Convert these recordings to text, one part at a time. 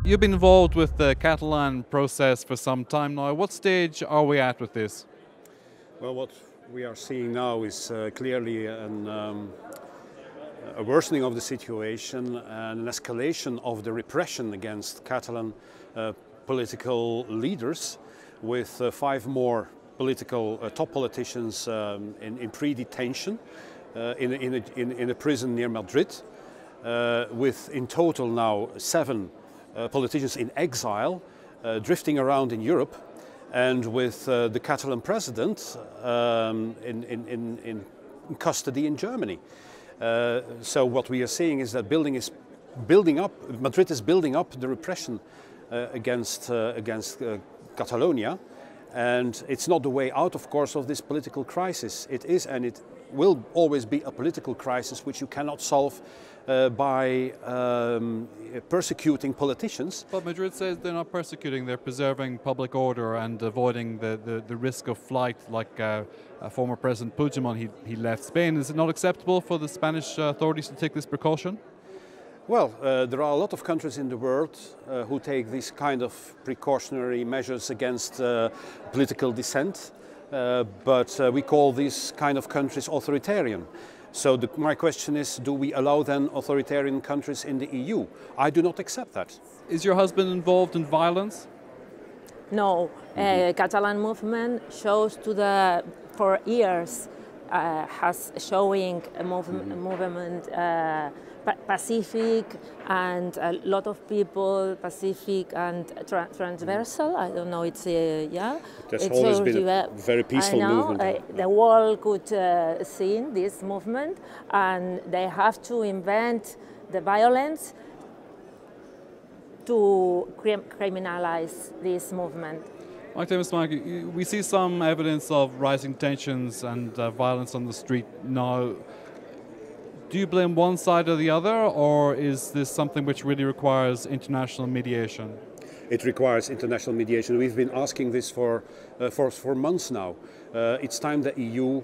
You've been involved with the Catalan process for some time now. What stage are we at with this? Well, what we are seeing now is clearly a worsening of the situation and an escalation of the repression against Catalan political leaders, with 5 more top politicians in pre-detention in a prison near Madrid, with in total now 7 politicians in exile, drifting around in Europe, and with the Catalan president in custody in Germany. So what we are seeing is that Madrid is building up the repression against Catalonia, and it's not the way out, of course, of this political crisis. It is, and it will always be, a political crisis which you cannot solve by persecuting politicians. But Madrid says they're not persecuting, they're preserving public order and avoiding the risk of flight, like former President Puigdemont, he left Spain. Is it not acceptable for the Spanish authorities to take this precaution? Well, there are a lot of countries in the world who take these kind of precautionary measures against political dissent, but we call these kind of countries authoritarian. So my question is, do we allow then authoritarian countries in the EU? I do not accept that. Is your husband involved in violence? No. Catalan movement shows for years has showing a movement pacific, and a lot of people pacific and transversal. I don't know. It's yeah. There's always been a very peaceful movement. The world could see this movement, and they have to invent the violence to criminalize this movement. Joaquim Forn, we see some evidence of rising tensions and violence on the street now. Do you blame one side or the other, or is this something which really requires international mediation? It requires international mediation. We've been asking this for months now. It's time the EU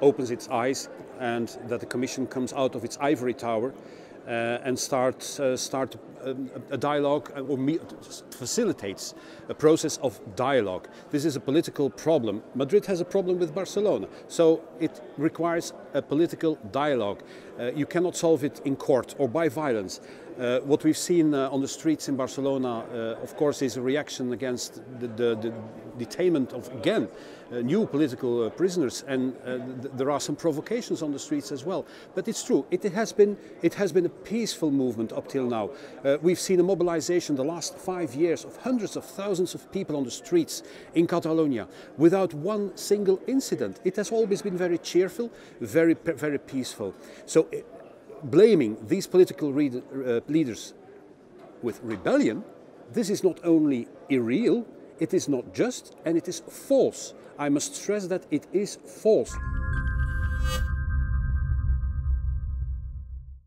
opens its eyes and that the Commission comes out of its ivory tower and start a dialogue, or facilitates a process of dialogue. This is a political problem. Madrid has a problem with Barcelona, so it requires a political dialogue. You cannot solve it in court or by violence. What we've seen on the streets in Barcelona, of course, is a reaction against the detainment of, again, new political prisoners, and there are some provocations on the streets as well. But it's true, it has been a peaceful movement up till now. We've seen a mobilization the last 5 years of hundreds of thousands of people on the streets in Catalonia without one single incident. It has always been very cheerful, very peaceful. So blaming these political leaders with rebellion, this is not only irreal, it is not just, and it is false. I must stress that it is false.